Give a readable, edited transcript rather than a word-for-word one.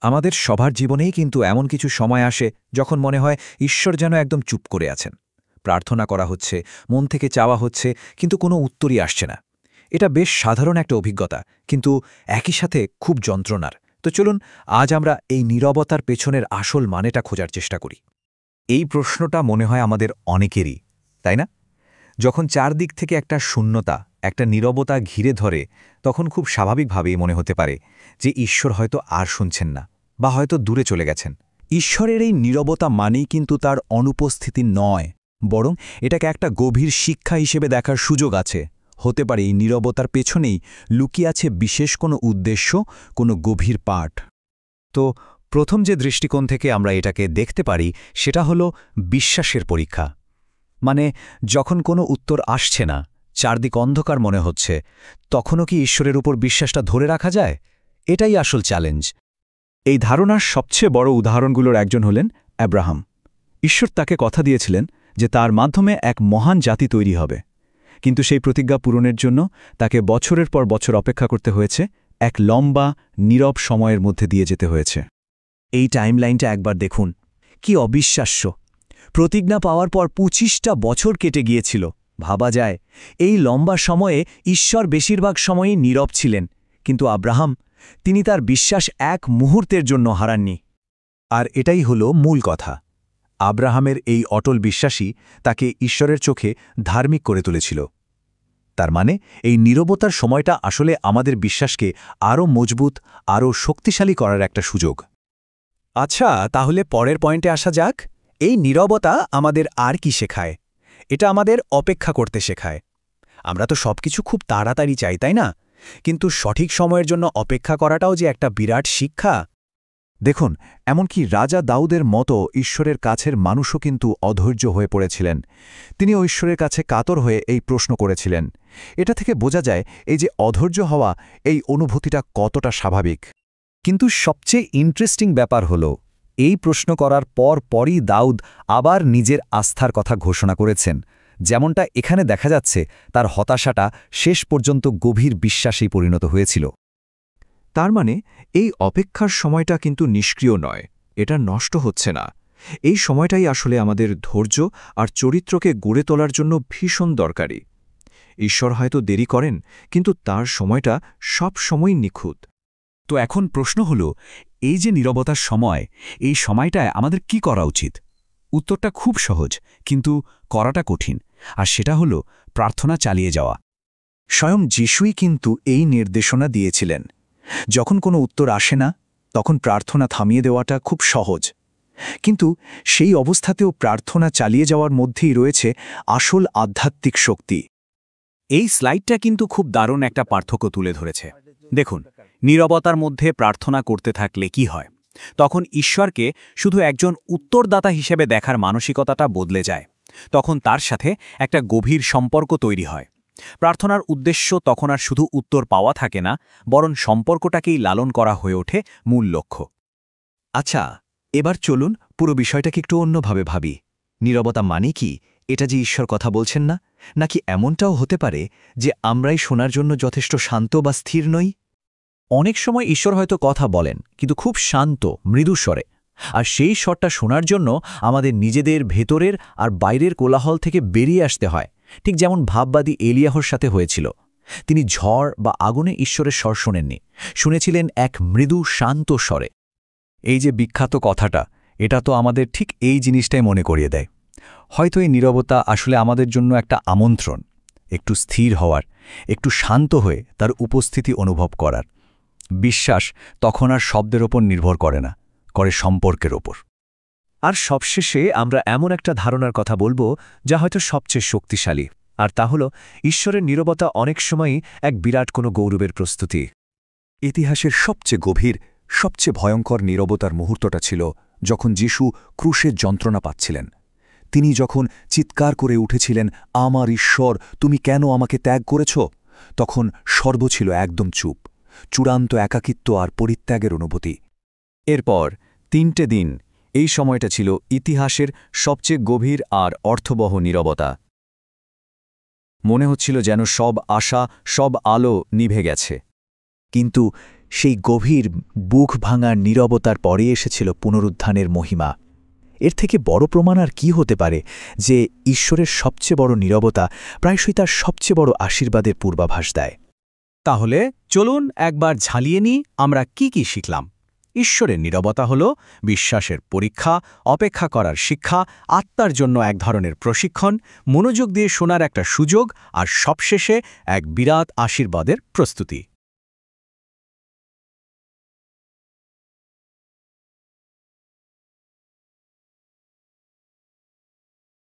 আমাদের সবার জীবনেই কিন্তু এমন কিছু সময় আসে যখন মনে হয় ঈশ্বর যেন একদম চুপ করে আছেন। প্রার্থনা করা হচ্ছে, মন থেকে চাওয়া হচ্ছে, কিন্তু কোনো উত্তরই আসছে না। এটা বেশ সাধারণ একটা অভিজ্ঞতা, কিন্তু একই সাথে খুব যন্ত্রণার। তো চলুন আজ আমরা এই নীরবতার পেছনের আসল মানেটা খোঁজার চেষ্টা করি। এই প্রশ্নটা মনে হয় আমাদের অনেকেরই, তাই না? যখন চারদিক থেকে একটা শূন্যতা, একটা নীরবতা ঘিরে ধরে, তখন খুব স্বাভাবিকভাবেই মনে হতে পারে যে ঈশ্বর হয়তো আর শুনছেন না, বা হয়তো দূরে চলে গেছেন। ঈশ্বরের এই নীরবতা মানেই কিন্তু তার অনুপস্থিতি নয়, বরং এটাকে একটা গভীর শিক্ষা হিসেবে দেখার সুযোগ আছে। হতে পারে এই নীরবতার পেছনেই লুকিয়ে আছে বিশেষ কোনো উদ্দেশ্য, কোনো গভীর পাঠ। তো প্রথম যে দৃষ্টিকোণ থেকে আমরা এটাকে দেখতে পারি সেটা হলো বিশ্বাসের পরীক্ষা। মানে যখন কোনো উত্তর আসছে না, চারদিক অন্ধকার মনে হচ্ছে, তখনও কি ঈশ্বরের উপর বিশ্বাসটা ধরে রাখা যায়? এটাই আসল চ্যালেঞ্জ। এই ধারণার সবচেয়ে বড় উদাহরণগুলোর একজন হলেন আব্রাহাম। ঈশ্বর তাকে কথা দিয়েছিলেন যে তার মাধ্যমে এক মহান জাতি তৈরি হবে, কিন্তু সেই প্রতিজ্ঞা পূরণের জন্য তাকে বছরের পর বছর অপেক্ষা করতে হয়েছে, এক লম্বা নীরব সময়ের মধ্যে দিয়ে যেতে হয়েছে। এই টাইমলাইনটা একবার দেখুন, কি অবিশ্বাস্য! প্রতিজ্ঞা পাওয়ার পর ২৫টা বছর কেটে গিয়েছিল। ভাবা যায়, এই লম্বা সময়ে ঈশ্বর বেশিরভাগ সময়ই নীরব ছিলেন, কিন্তু আব্রাহাম, তিনি তার বিশ্বাস এক মুহূর্তের জন্য হারাননি। আর এটাই হলো মূল কথা। আব্রাহামের এই অটল বিশ্বাসই তাকে ঈশ্বরের চোখে ধার্মিক করে তুলেছিল। তার মানে এই নীরবতার সময়টা আসলে আমাদের বিশ্বাসকে আরও মজবুত, আরও শক্তিশালী করার একটা সুযোগ। আচ্ছা, তাহলে পরের পয়েন্টে আসা যাক। এই নীরবতা আমাদের আর কি শেখায়? এটা আমাদের অপেক্ষা করতে শেখায়। আমরা তো সবকিছু খুব তাড়াতাড়ি চাই, তাই না? কিন্তু সঠিক সময়ের জন্য অপেক্ষা করাটাও যে একটা বিরাট শিক্ষা। দেখুন, এমনকি রাজা দাউদের মতো ঈশ্বরের কাছের মানুষও কিন্তু অধৈর্য হয়ে পড়েছিলেন। তিনিও ঈশ্বরের কাছে কাতর হয়ে এই প্রশ্ন করেছিলেন। এটা থেকে বোঝা যায় এই যে অধৈর্য হওয়া, এই অনুভূতিটা কতটা স্বাভাবিক। কিন্তু সবচেয়ে ইন্টারেস্টিং ব্যাপার হল, এই প্রশ্ন করার পরই দাউদ আবার নিজের আস্থার কথা ঘোষণা করেছেন। যেমনটা এখানে দেখা যাচ্ছে, তার হতাশাটা শেষ পর্যন্ত গভীর বিশ্বাসেই পরিণত হয়েছিল। তার মানে এই অপেক্ষার সময়টা কিন্তু নিষ্ক্রিয় নয়, এটা নষ্ট হচ্ছে না। এই সময়টাই আসলে আমাদের ধৈর্য আর চরিত্রকে গড়ে তোলার জন্য ভীষণ দরকারি। ঈশ্বর হয়তো দেরি করেন, কিন্তু তার সময়টা সব সময় নিখুঁত। তো এখন প্রশ্ন হল, এই যে নীরবতার সময়, এই সময়টায় আমাদের কি করা উচিত? উত্তরটা খুব সহজ, কিন্তু করাটা কঠিন। আর সেটা হল প্রার্থনা চালিয়ে যাওয়া। স্বয়ং যিশুই কিন্তু এই নির্দেশনা দিয়েছিলেন। যখন কোনো উত্তর আসে না, তখন প্রার্থনা থামিয়ে দেওয়াটা খুব সহজ। কিন্তু সেই অবস্থাতেও প্রার্থনা চালিয়ে যাওয়ার মধ্যেই রয়েছে আসল আধ্যাত্মিক শক্তি। এই স্লাইডটা কিন্তু খুব দারুণ একটা পার্থক্য তুলে ধরেছে। দেখুন, নীরবতার মধ্যে প্রার্থনা করতে থাকলে কি হয়? তখন ঈশ্বরকে শুধু একজন উত্তরদাতা হিসেবে দেখার মানসিকতাটা বদলে যায়। তখন তার সাথে একটা গভীর সম্পর্ক তৈরি হয়। প্রার্থনার উদ্দেশ্য তখন আর শুধু উত্তর পাওয়া থাকে না, বরং সম্পর্কটাকেই লালন করা হয়ে ওঠে মূল লক্ষ্য। আচ্ছা, এবার চলুন পুরো বিষয়টাকে একটু অন্যভাবে ভাবি। নীরবতা মানে কি? এটা যে ঈশ্বর কথা বলছেন না, নাকি এমনটাও হতে পারে যে আমরাই শোনার জন্য যথেষ্ট শান্ত বা স্থির নই? অনেক সময় ঈশ্বর হয়তো কথা বলেন, কিন্তু খুব শান্ত, মৃদু স্বরে। আর সেই স্বরটা শোনার জন্য আমাদের নিজেদের ভেতরের আর বাইরের কোলাহল থেকে বেরিয়ে আসতে হয়, ঠিক যেমন ভাববাদী এলিয়াহর সাথে হয়েছিল। তিনি ঝড় বা আগুনে ঈশ্বরের স্বর শোনেননি, শুনেছিলেন এক মৃদু শান্ত স্বরে। এই যে বিখ্যাত কথাটা, এটা তো আমাদের ঠিক এই জিনিসটাই মনে করিয়ে দেয়। হয়তো এই নীরবতা আসলে আমাদের জন্য একটা আমন্ত্রণ, একটু স্থির হওয়ার, একটু শান্ত হয়ে তার উপস্থিতি অনুভব করার। বিশ্বাস তখন আর শব্দের ওপর নির্ভর করে না, করে সম্পর্কের ওপর। আর সবশেষে আমরা এমন একটা ধারণার কথা বলবো যা হয়তো সবচেয়ে শক্তিশালী, আর তা হল ঈশ্বরের নীরবতা অনেক সময়ই এক বিরাট কোনো গৌরবের প্রস্তুতি। ইতিহাসের সবচেয়ে গভীর, সবচেয়ে ভয়ঙ্কর নীরবতার মুহূর্তটা ছিল যখন যিশু ক্রুশের যন্ত্রণা পাচ্ছিলেন। তিনি যখন চিৎকার করে উঠেছিলেন, আমার ঈশ্বর, তুমি কেন আমাকে ত্যাগ করেছ? তখন সর্ব ছিল একদম চুপ, চূড়ান্ত একাকিত্ব আর পরিত্যাগের অনুভূতি। এরপর ৩টে দিন, এই সময়টা ছিল ইতিহাসের সবচেয়ে গভীর আর অর্থবহ নীরবতা। মনে হচ্ছিল যেন সব আশা, সব আলো নিভে গেছে। কিন্তু সেই গভীর বুক ভাঙার নীরবতার পরে এসেছিল পুনরুত্থানের মহিমা। এর থেকে বড় প্রমাণ আর কি হতে পারে যে ঈশ্বরের সবচেয়ে বড় নীরবতা প্রায়শই তার সবচেয়ে বড় আশীর্বাদের পূর্বাভাস দেয়। তাহলে চলুন একবার ঝালিয়ে নিই আমরা কি শিখলাম। ঈশ্বরের নীরবতা হল বিশ্বাসের পরীক্ষা, অপেক্ষা করার শিক্ষা, আত্মার জন্য এক ধরনের প্রশিক্ষণ, মনোযোগ দিয়ে শোনার একটা সুযোগ, আর সবশেষে এক বিরাট আশীর্বাদের প্রস্তুতি।